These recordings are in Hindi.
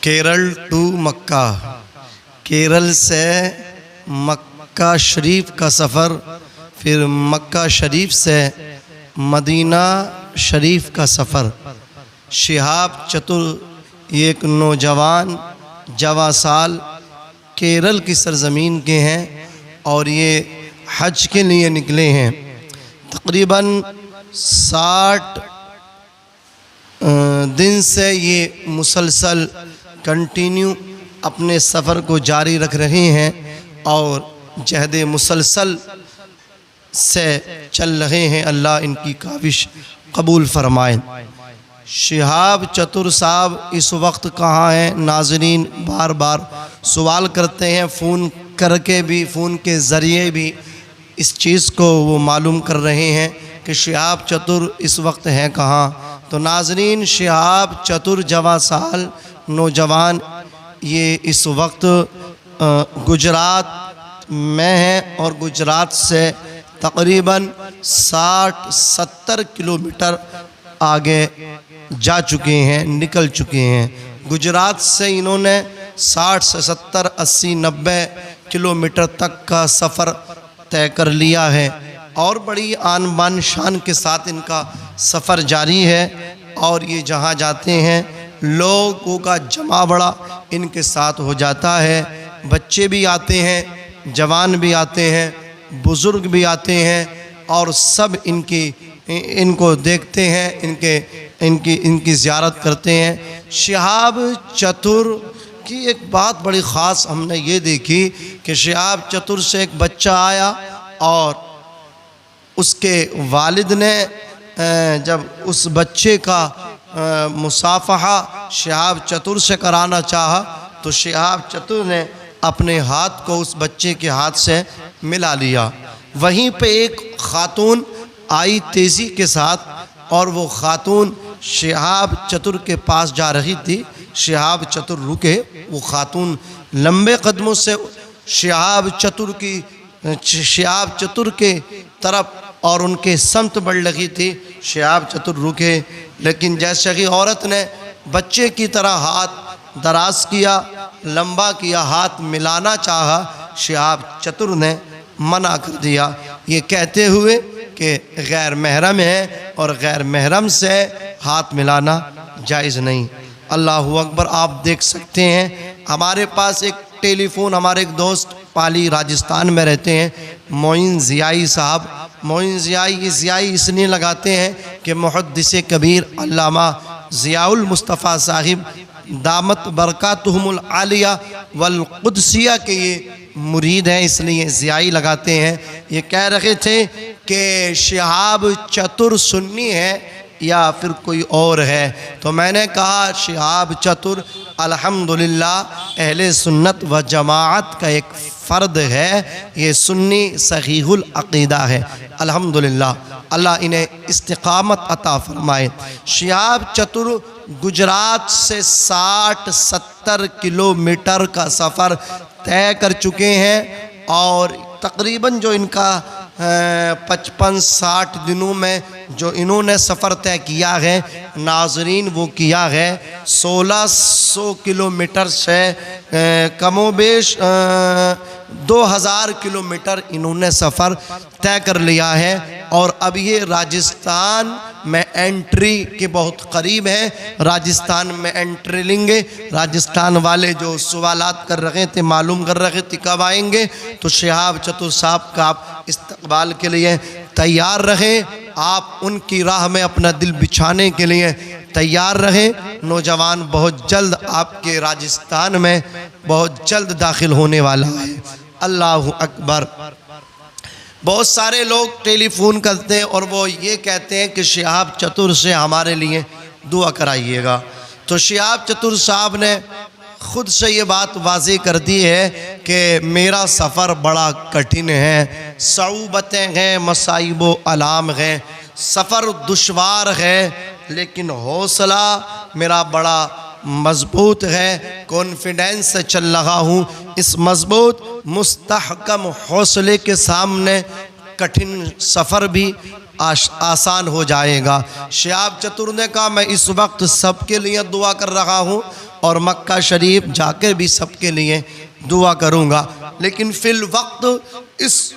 केरल टू मक्का, केरल से मक्का शरीफ का सफ़र, फिर मक्का शरीफ से मदीना शरीफ का सफ़र। शिहाब चतुर एक नौजवान जवा साल केरल की सरज़मीन के हैं और ये हज के लिए निकले हैं। तकरीबन 60 दिन से ये मुसलसल कंटिन्यू अपने सफ़र को जारी रख रहे हैं और जहद मुसलसल से चल रहे हैं। अल्लाह इनकी काविश कबूल फरमाए। शिहाब चतुर साहब इस वक्त कहाँ हैं? नाज़रीन बार बार सवाल करते हैं, फ़ोन करके भी, फ़ोन के ज़रिए भी इस चीज़ को वो मालूम कर रहे हैं कि शिहाब चतुर इस वक्त हैं कहाँ। तो नाज़रीन, शिहाब चतुर जवा साल नौजवान ये इस वक्त गुजरात में हैं और गुजरात से तकरीबन 60-70 किलोमीटर आगे जा चुके हैं, निकल चुके हैं। गुजरात से इन्होंने 60 से 70, 80, 90 किलोमीटर तक का सफ़र तय कर लिया है और बड़ी आन बान शान के साथ इनका सफ़र जारी है। और ये जहाँ जाते हैं लोगों का जमा बड़ा इनके साथ हो जाता है। बच्चे भी आते हैं, जवान भी आते हैं, बुज़ुर्ग भी आते हैं और सब इनको देखते हैं, इनकी ज़ियारत करते हैं। शिहाब चतुर की एक बात बड़ी ख़ास हमने ये देखी कि शिहाब चतुर से एक बच्चा आया और उसके वालिद ने जब उस बच्चे का मुसाफ़हा शिहाब चतुर से कराना चाहा तो शिहाब चतुर ने अपने हाथ को उस बच्चे के हाथ से मिला लिया। वहीं पे एक खातून आई तेज़ी के साथ और वो खातून शिहाब चतुर के पास जा रही थी। शिहाब चतुर रुके, वो खातून लंबे कदमों से शिहाब चतुर के तरफ और उनके समत बढ़ लगी थी। शिहाब चतुर रुके, लेकिन जैसे कि औरत ने बच्चे की तरह हाथ दराज किया, लंबा किया, हाथ मिलाना चाहा, शिहाब चतुर ने मना कर दिया, ये कहते हुए कि गैर महरम है और गैर महरम से हाथ मिलाना जायज़ नहीं। अल्लाहु अकबर। आप देख सकते हैं हमारे पास एक टेलीफ़ोन, हमारे एक दोस्त पाली राजस्थान में रहते हैं, मोइन ज़ियाई साहब। मोइन ज़ियाई इसलिए लगाते हैं कि मुहद्दिस कबीर अल्लामा ज़ियाउल मुस्तफ़ा साहिब दामत बरकातुहुमुल आलिया वल कुदसिया के ये मुरीद हैं, इसलिए ज़ियाई लगाते हैं। ये कह रहे थे कि शिहाब चतुर सुन्नी है या फिर कोई और है, तो मैंने कहा शिहाब चतुर अल्हम्दुलिल्लाह अहले सुन्नत व जमाअत का एक फ़र्द है, ये सुन्नी सहीहुल अक़ीदा है अल्हम्दुलिल्लाह। अल्लाह इन्हें इस्तिक़ामत अता फ़रमाए। शिहाब चतुर गुजरात से 60-70 किलोमीटर का सफ़र तय कर चुके हैं और तकरीबन जो इनका 55-60 दिनों में जो इन्होंने सफ़र तय किया है नाज़रीन, वो किया है 1600 किलोमीटर से कमोबेश 2000 किलोमीटर इन्होंने सफ़र तय कर लिया है और अब ये राजस्थान में एंट्री के बहुत करीब है। राजस्थान में एंट्री लेंगे। राजस्थान वाले जो सवालात कर रहे थे, मालूम कर रहे थे कब आएंगे, तो शिहाब चतुर साहब का आप इस्तकबाल के लिए तैयार रहें। आप उनकी राह में अपना दिल बिछाने के लिए तैयार रहें। नौजवान बहुत जल्द आपके राजस्थान में बहुत जल्द दाखिल होने वाला है। अल्लाहु अकबर। बहुत सारे लोग टेलीफ़ोन करते हैं और वो ये कहते हैं कि शिहाब चतुर से हमारे लिए दुआ कराइएगा। तो शिहाब चतुर साहब ने ख़ुद से ये बात वाज़ेह कर दी है कि मेरा सफ़र बड़ा कठिन है, सऊबतें हैं, मसाइबो अलाम हैं, सफ़र दुश्वार है, लेकिन हौसला मेरा बड़ा मज़बूत है, कॉन्फिडेंस से चल रहा हूँ। इस मज़बूत मुस्तहकम हौसले के सामने कठिन सफ़र भी आसान हो जाएगा। शिहाब चतुर ने कहा मैं इस वक्त सबके लिए दुआ कर रहा हूँ और मक्का शरीफ जाकर भी सबके लिए दुआ करूँगा। लेकिन फ़िल वक्त, इस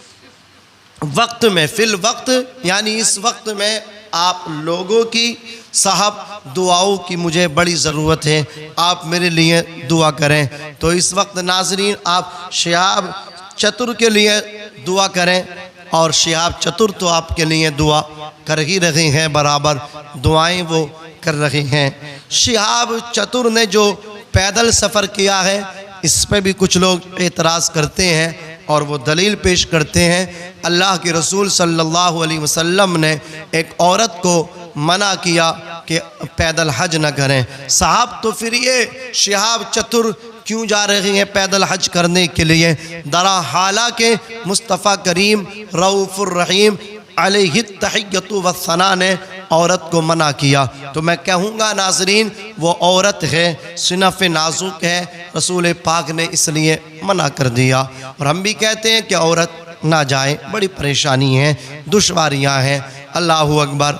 वक्त में, फ़िल वक्त यानी इस वक्त में आप लोगों की साहब दुआओं की मुझे बड़ी ज़रूरत है, आप मेरे लिए दुआ करें। तो इस वक्त नाज़रीन आप शिहाब चतुर के लिए दुआ करें, और शिहाब चतुर तो आपके लिए दुआ कर ही रहे हैं, बराबर दुआएं वो कर रहे हैं। शिहाब चतुर ने जो पैदल सफ़र किया है, इस पर भी कुछ लोग एतराज़ करते हैं और वो दलील पेश करते हैं। अल्लाह के रसूल सल्लल्लाहु अलैहि वसल्लम ने एक औरत को मना किया कि पैदल हज न करें। साहब तो फिर ये शिहाब चतुर क्यों जा रहे हैं पैदल हज करने के लिए? दरा हालांकि मुस्तफ़ा करीम रऊफ़ुर रहीम अलैहि तहिय्यतु व सना ने औरत को मना किया। तो मैं कहूँगा नाज़रीन, वो औरत है, सिनफ़ नाजुक है, रसूल पाक ने इसलिए मना कर दिया। और हम भी कहते हैं कि औरत ना जाए, बड़ी परेशानी है, दुश्वारियाँ हैं। अल्लाहु अकबर।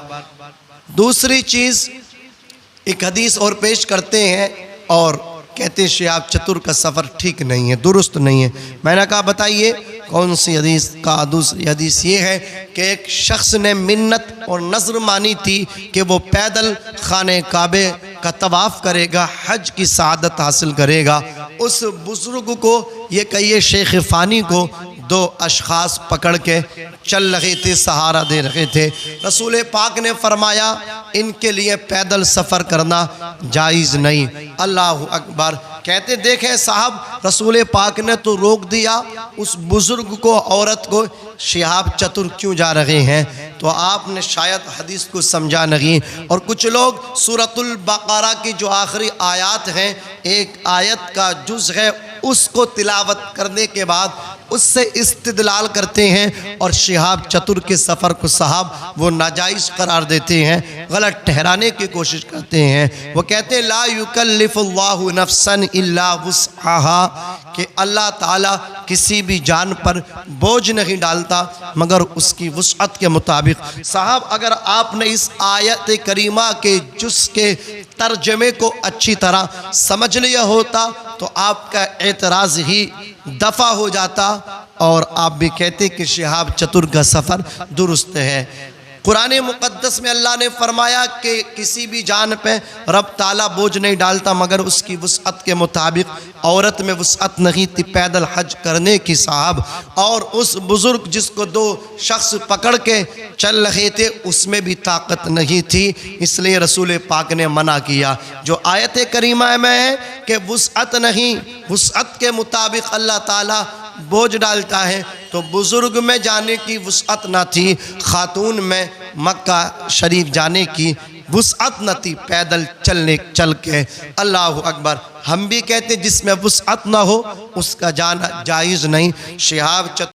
दूसरी चीज़, एक हदीस और पेश करते हैं और कहते हैं शिहाब चतुर का सफ़र ठीक नहीं है, दुरुस्त नहीं है। मैंने कहा बताइए कौन सी हदीस? का दूसरी हदीस ये है कि एक शख्स ने मिन्नत और नज़र मानी थी कि वो पैदल खाने काबे का तवाफ़ करेगा, हज की सआदत हासिल करेगा। उस बुज़ुर्ग को, ये कहिए शेख फ़ानी को, दो अशख़ास पकड़ के चल रहे थे, सहारा दे रहे थे। रसूल पाक ने फरमाया इनके लिए पैदल सफ़र करना जायज़ नहीं। अल्लाह अकबर। कहते देखें साहब, रसूल पाक ने तो रोक दिया उस बुज़ुर्ग को, औरत को, शिहाब चतुर क्यों जा रहे हैं? तो आपने शायद हदीस को समझा नहीं। और कुछ लोग सूरतुल बक़रा की जो आखिरी आयत हैं, एक आयत का जुज़ है, उसको तिलावत करने के बाद उससे इस्तिदलाल करते हैं और शिहाब चतुर के सफ़र को साहब वो नाजायज़ करार देते हैं, गलत ठहराने की कोशिश करते हैं। वो कहते हैं ला युकल्लिफुल्लाहु नफ्सन इल्ला वुस्अहा, कि अल्लाह ताला किसी भी जान पर बोझ नहीं डालता मगर उसकी वुसअत के मुताबिक। साहब अगर आपने इस आयत करीमा के जुज़ के तर्जमे को अच्छी तरह समझ लिया होता तो आपका एतराज़ ही दफ़ा हो जाता और आप भी कहते कि शिहाब चतुर का सफ़र दुरुस्त है। कुरान मुक़द्दस में अल्लाह ने फरमाया कि किसी भी जान पे रब ताला बोझ नहीं डालता मगर उसकी वुसअत के मुताबिक। औरत में वुसअत नहीं थी पैदल हज करने की साहब, और उस बुज़ुर्ग जिसको दो शख्स पकड़ के चल रहे थे उसमें भी ताकत नहीं थी, इसलिए रसूल पाक ने मना किया। जो आयत करीमा में है कि वुसअत नहीं, वुसअत के मुताबिक अल्लाह ताला बोझ डालता है, तो बुज़ुर्ग में जाने की वुसअत न थी, ख़ातून में मक्का शरीफ जाने की वुसअत न थी, पैदल चल के। अल्लाह अकबर। हम भी कहते जिसमें वुसअत ना हो उसका जाना जायज़ नहीं। शिहाब